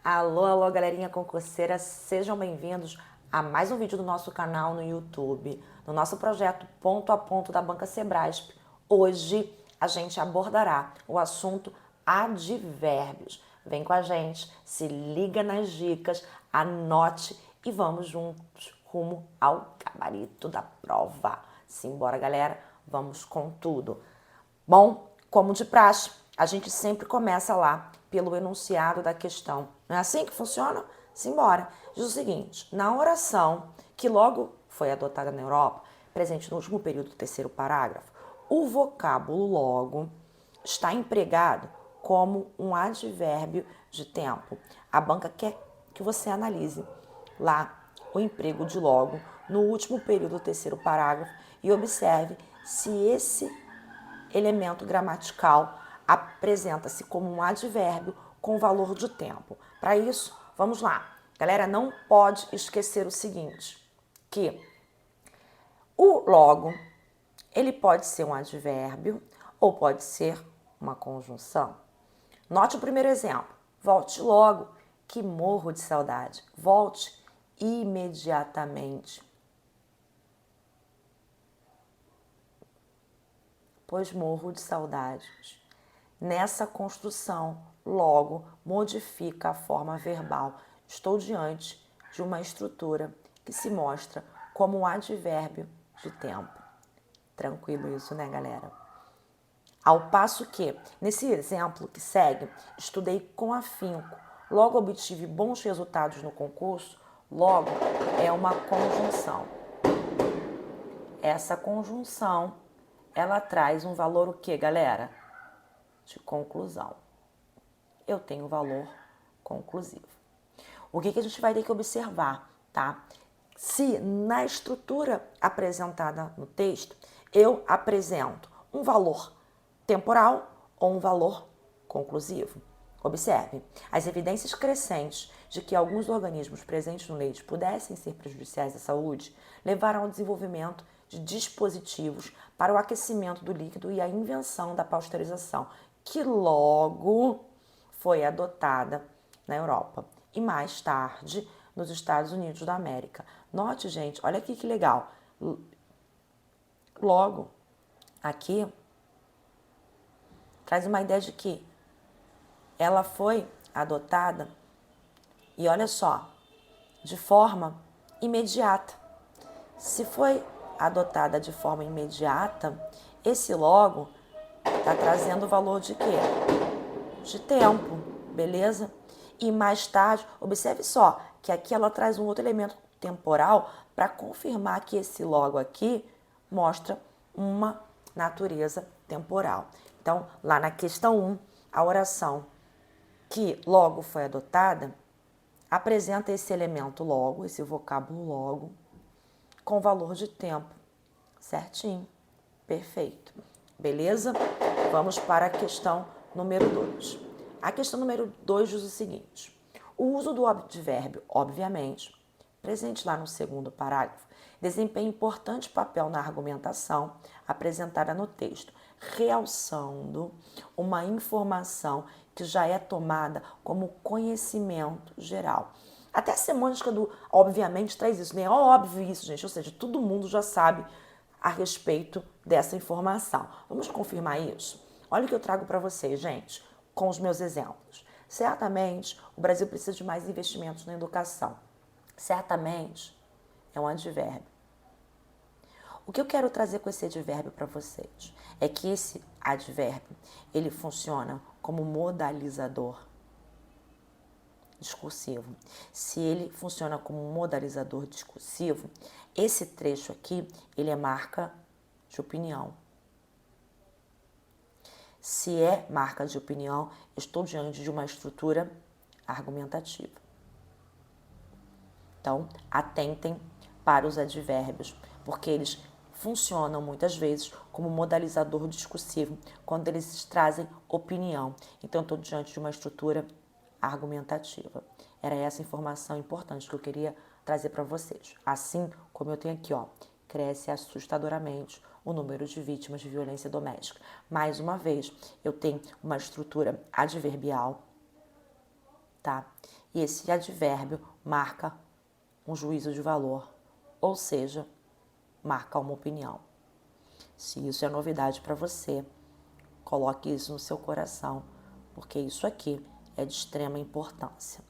Alô, alô, galerinha concurseira, sejam bem-vindos a mais um vídeo do nosso canal no YouTube, no nosso projeto Ponto a Ponto da Banca Sebrasp. Hoje a gente abordará o assunto advérbios. Vem com a gente, se liga nas dicas, anote e vamos juntos rumo ao gabarito da prova. Simbora, galera, vamos com tudo. Bom, como de praxe, a gente sempre começa lá pelo enunciado da questão. Não é assim que funciona? Simbora. Diz o seguinte: na oração que logo foi adotada na Europa, presente no último período do terceiro parágrafo, o vocábulo logo está empregado como um advérbio de tempo. A banca quer que você analise lá o emprego de logo no último período do terceiro parágrafo e observe se esse elemento gramatical apresenta-se como um advérbio com valor de tempo. Para isso, vamos lá. Galera, não pode esquecer o seguinte, que o logo, ele pode ser um advérbio ou pode ser uma conjunção. Note o primeiro exemplo. Volte logo, que morro de saudade. Volte imediatamente, pois morro de saudades. Nessa construção, logo, modifica a forma verbal. Estou diante de uma estrutura que se mostra como um advérbio de tempo. Tranquilo isso, né, galera? Ao passo que, nesse exemplo que segue, estudei com afinco, logo obtive bons resultados no concurso, logo é uma conjunção. Essa conjunção, ela traz um valor o quê, galera? De conclusão. Eu tenho valor conclusivo. O que a gente vai ter que observar, tá? Se na estrutura apresentada no texto, eu apresento um valor temporal ou um valor conclusivo. Observe, as evidências crescentes de que alguns organismos presentes no leite pudessem ser prejudiciais à saúde levaram ao desenvolvimento de dispositivos para o aquecimento do líquido e a invenção da pasteurização, que logo foi adotada na Europa e mais tarde nos Estados Unidos da América. Note, gente, olha aqui que legal. Logo, aqui traz uma ideia de que ela foi adotada, e olha só, de forma imediata. Se foi adotada de forma imediata, esse logo está trazendo o valor de quê? De tempo, beleza? E mais tarde, observe só, que aqui ela traz um outro elemento temporal para confirmar que esse logo aqui mostra uma natureza temporal. Então, lá na questão 1, a oração que logo foi adotada apresenta esse elemento logo, esse vocábulo logo, com valor de tempo certinho, perfeito, beleza? Vamos para a questão número 2. A questão número 2 diz o seguinte: o uso do advérbio, obviamente, presente lá no segundo parágrafo, desempenha importante papel na argumentação apresentada no texto, realçando uma informação que já é tomada como conhecimento geral. Até a semântica do obviamente traz isso, né? É óbvio isso, gente, ou seja, todo mundo já sabe a respeito dessa informação. Vamos confirmar isso? Olha o que eu trago para vocês, gente, com os meus exemplos. Certamente, o Brasil precisa de mais investimentos na educação. Certamente, é um advérbio. O que eu quero trazer com esse advérbio para vocês é que esse advérbio, ele funciona como modalizador discursivo. Se ele funciona como um modalizador discursivo, esse trecho aqui, ele é marca de opinião. Se é marca de opinião, estou diante de uma estrutura argumentativa. Então, atentem para os advérbios, porque eles funcionam muitas vezes como modalizador discursivo, quando eles trazem opinião. Então, estou diante de uma estrutura argumentativa. Era essa informação importante que eu queria trazer para vocês. Assim como eu tenho aqui, ó, cresce assustadoramente o número de vítimas de violência doméstica. Mais uma vez, eu tenho uma estrutura adverbial tá? E esse advérbio marca um juízo de valor, ou seja, marca uma opinião. Se isso é novidade para você, coloque isso no seu coração, porque isso aqui é de extrema importância.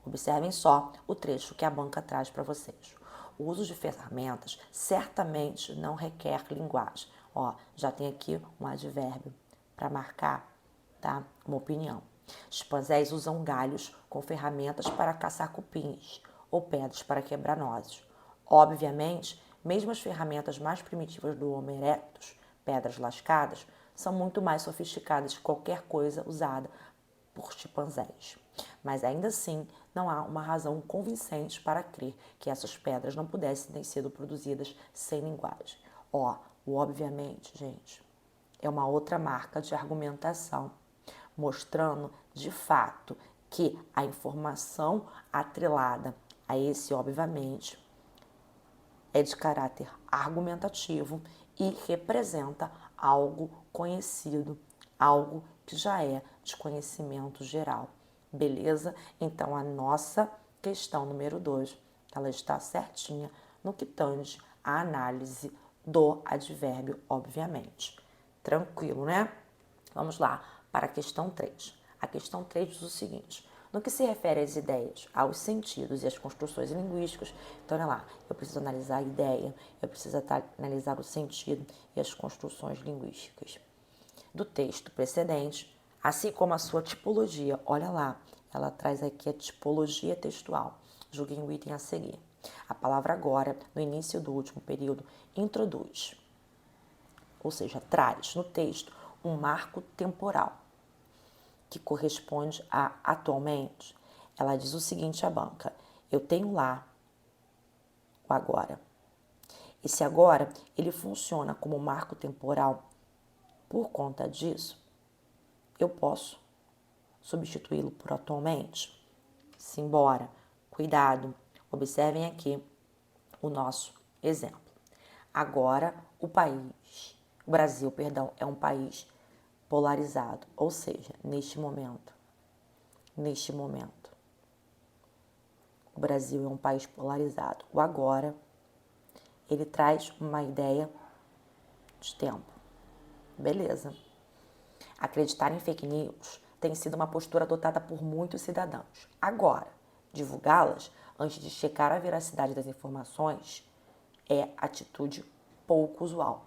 Observem só o trecho que a banca traz para vocês. O uso de ferramentas certamente não requer linguagem. Ó, já tem aqui um advérbio para marcar, tá? Uma opinião. Chimpanzés usam galhos com ferramentas para caçar cupins ou pedras para quebrar nozes. Obviamente, mesmo as ferramentas mais primitivas do Homo erectus, pedras lascadas, são muito mais sofisticadas que qualquer coisa usada por chimpanzés. Mas ainda assim, não há uma razão convincente para crer que essas pedras não pudessem ter sido produzidas sem linguagem. Ó, o obviamente, gente, é uma outra marca de argumentação, mostrando de fato que a informação atrelada a esse obviamente é de caráter argumentativo e representa algo conhecido, algo que já é de conhecimento geral. Beleza? Então, a nossa questão número 2, ela está certinha no que tange a análise do advérbio, obviamente. Tranquilo, né? Vamos lá para a questão 3. A questão 3 diz o seguinte: no que se refere às ideias, aos sentidos e às construções linguísticas, então olha lá, eu preciso analisar a ideia, eu preciso analisar o sentido e as construções linguísticas do texto precedente, assim como a sua tipologia. Olha lá, ela traz aqui a tipologia textual. Julguem o item a seguir. A palavra agora, no início do último período, introduz, ou seja, traz no texto um marco temporal que corresponde a atualmente. Ela diz o seguinte à banca: eu tenho lá o agora. Esse agora, ele funciona como marco temporal. Por conta disso, eu posso substituí-lo por atualmente? Simbora. Cuidado. Observem aqui o nosso exemplo. Agora, o Brasil, é um país polarizado, ou seja, neste momento, o Brasil é um país polarizado. O agora, ele traz uma ideia de tempo. Beleza. Acreditar em fake news tem sido uma postura adotada por muitos cidadãos. Agora, divulgá-las antes de checar a veracidade das informações é atitude pouco usual.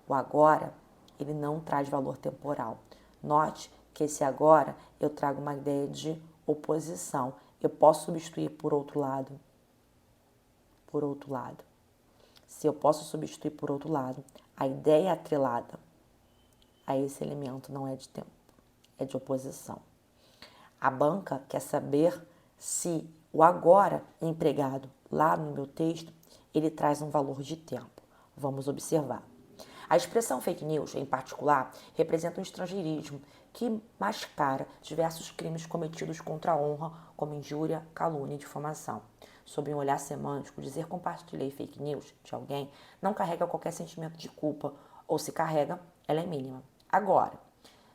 O agora, ele não traz valor temporal. Note que esse agora eu trago uma ideia de oposição. Eu posso substituir por outro lado. Por outro lado. Se eu posso substituir por outro lado, a ideia atrelada a esse elemento não é de tempo, é de oposição. A banca quer saber se o agora empregado lá no meu texto, ele traz um valor de tempo. Vamos observar. A expressão fake news, em particular, representa um estrangeirismo que mascara diversos crimes cometidos contra a honra, como injúria, calúnia e difamação. Sob um olhar semântico, dizer compartilhei fake news de alguém não carrega qualquer sentimento de culpa, ou se carrega, ela é mínima. Agora,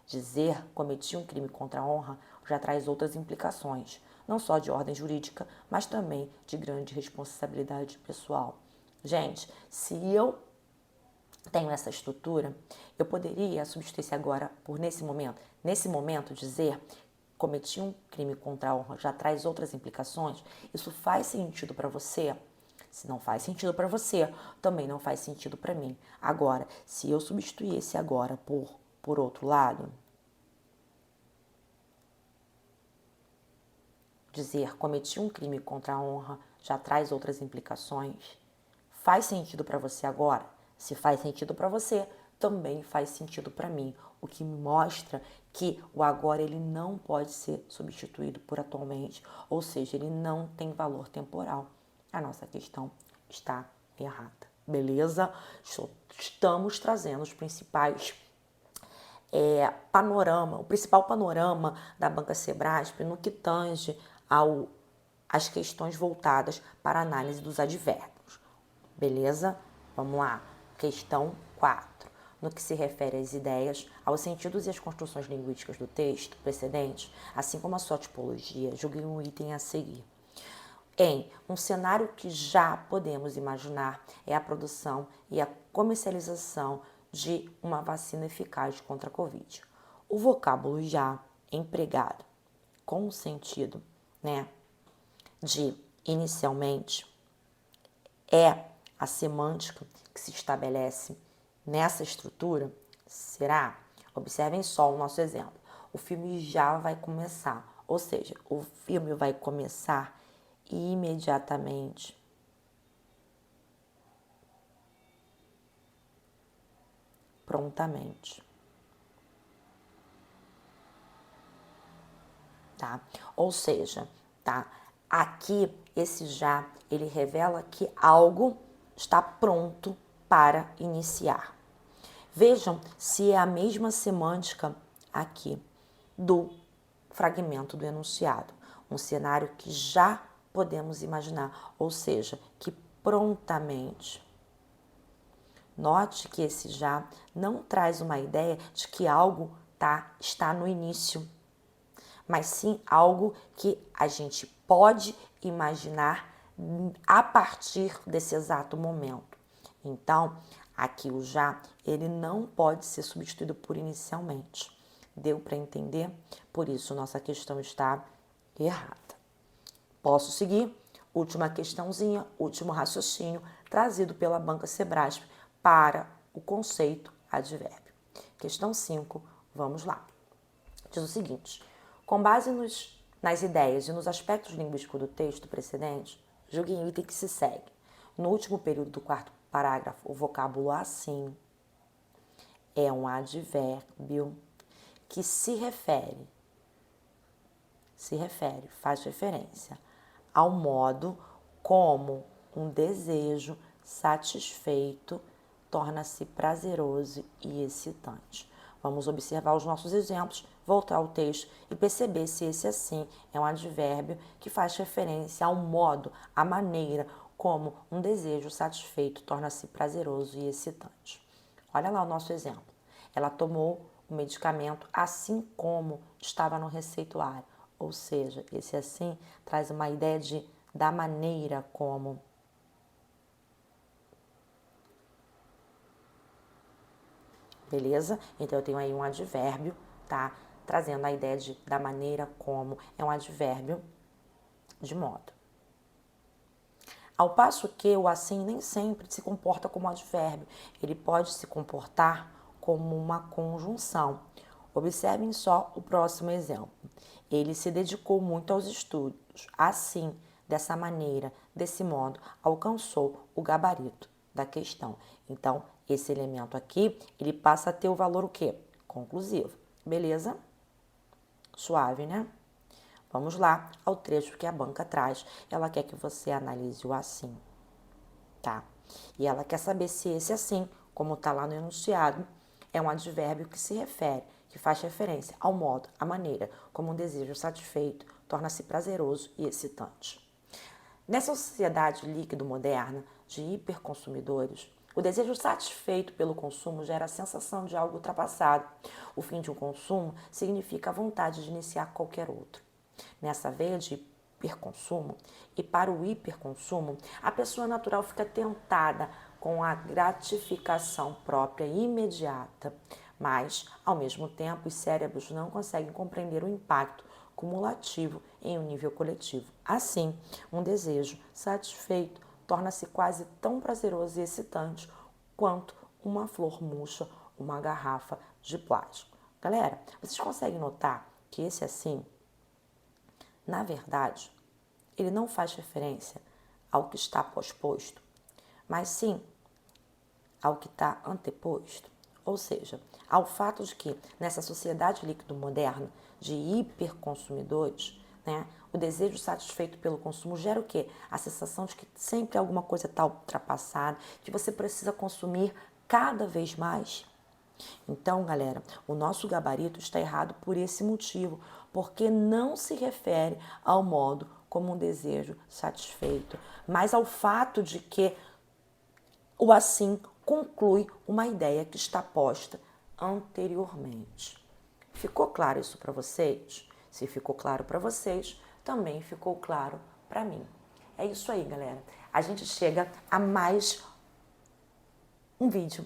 dizer cometi um crime contra a honra já traz outras implicações, não só de ordem jurídica, mas também de grande responsabilidade pessoal. Gente, se eu tenho essa estrutura, eu poderia substituir esse agora por nesse momento dizer cometi um crime contra a honra já traz outras implicações. Isso faz sentido para você? Se não faz sentido para você, também não faz sentido para mim. Agora, se eu substituir esse agora por outro lado, dizer cometi um crime contra a honra já traz outras implicações. Faz sentido para você agora? Se faz sentido para você, também faz sentido para mim, o que mostra que o agora ele não pode ser substituído por atualmente, ou seja, ele não tem valor temporal. A nossa questão está errada, beleza? Estamos trazendo os principais o principal panorama da Banca Sebrasp no que tange às questões voltadas para a análise dos advérbios, beleza? Vamos lá, questão 4. no que se refere às ideias, aos sentidos e às construções linguísticas do texto precedente, assim como a sua tipologia, julguem o item a seguir. Em um cenário que já podemos imaginar é a produção e a comercialização de uma vacina eficaz contra a Covid. O vocábulo já empregado com o sentido, de inicialmente é a semântica que se estabelece nessa estrutura, será? Observem só o nosso exemplo. O filme já vai começar, ou seja, o filme vai começar imediatamente. Prontamente. Tá? Ou seja, tá? Aqui, esse já, ele revela que algo está pronto para iniciar. Vejam se é a mesma semântica aqui do fragmento do enunciado. Um cenário que já podemos imaginar, ou seja, que prontamente. Note que esse já não traz uma ideia de que algo está no início, mas sim algo que a gente pode imaginar a partir desse exato momento. Então, aqui o já, ele não pode ser substituído por inicialmente. Deu para entender? Por isso, nossa questão está errada. Posso seguir? Última questãozinha, último raciocínio trazido pela Banca Sebrasp para o conceito advérbio. Questão 5, vamos lá. Diz o seguinte: com base nas ideias e nos aspectos linguísticos do texto precedente, julguem o item que se segue. No último período do quarto parágrafo, o vocábulo assim é um advérbio que faz referência ao modo como um desejo satisfeito torna-se prazeroso e excitante. Vamos observar os nossos exemplos, voltar ao texto e perceber se esse assim é um advérbio que faz referência ao modo, à maneira como um desejo satisfeito torna-se prazeroso e excitante. Olha lá o nosso exemplo. Ela tomou o medicamento assim como estava no receituário. Ou seja, esse assim traz uma ideia da maneira como. Beleza? Então, eu tenho aí um advérbio, tá? Trazendo a ideia da maneira como. É um advérbio de modo. Ao passo que o assim nem sempre se comporta como advérbio. Ele pode se comportar como uma conjunção. Observem só o próximo exemplo. Ele se dedicou muito aos estudos. Assim, dessa maneira, desse modo, alcançou o gabarito da questão. Então, esse elemento aqui, ele passa a ter o valor o quê? Conclusivo. Beleza? Suave, né? Vamos lá ao trecho que a banca traz. Ela quer que você analise o assim, tá? E ela quer saber se esse assim, como tá lá no enunciado, é um advérbio que se refere, que faz referência ao modo, à maneira como um desejo satisfeito torna-se prazeroso e excitante. Nessa sociedade líquido-moderna de hiperconsumidores, o desejo satisfeito pelo consumo gera a sensação de algo ultrapassado. O fim de um consumo significa a vontade de iniciar qualquer outro. Nessa veia de hiperconsumo e para o hiperconsumo, a pessoa natural fica tentada com a gratificação própria imediata, mas, ao mesmo tempo, os cérebros não conseguem compreender o impacto cumulativo em um nível coletivo. Assim, um desejo satisfeito torna-se quase tão prazeroso e excitante quanto uma flor murcha, uma garrafa de plástico. Galera, vocês conseguem notar que esse assim, na verdade, ele não faz referência ao que está posposto, mas sim ao que está anteposto. Ou seja, ao fato de que nessa sociedade líquido moderna de hiperconsumidores, o desejo satisfeito pelo consumo gera o quê? A sensação de que sempre alguma coisa está ultrapassada, que você precisa consumir cada vez mais. Então, galera, o nosso gabarito está errado por esse motivo, porque não se refere ao modo como um desejo satisfeito, mas ao fato de que o assim conclui uma ideia que está posta anteriormente. Ficou claro isso para vocês? Se ficou claro para vocês, também ficou claro para mim. É isso aí, galera. A gente chega a mais um vídeo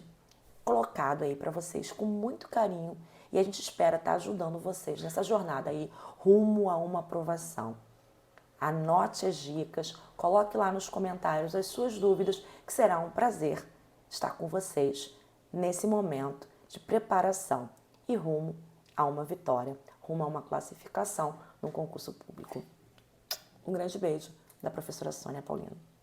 colocado aí para vocês com muito carinho e a gente espera estar ajudando vocês nessa jornada aí rumo a uma aprovação. Anote as dicas, coloque lá nos comentários as suas dúvidas, que será um prazer estar com vocês nesse momento de preparação e rumo a uma vitória, rumo a uma classificação no concurso público. Um grande beijo da professora Sônia Paulino.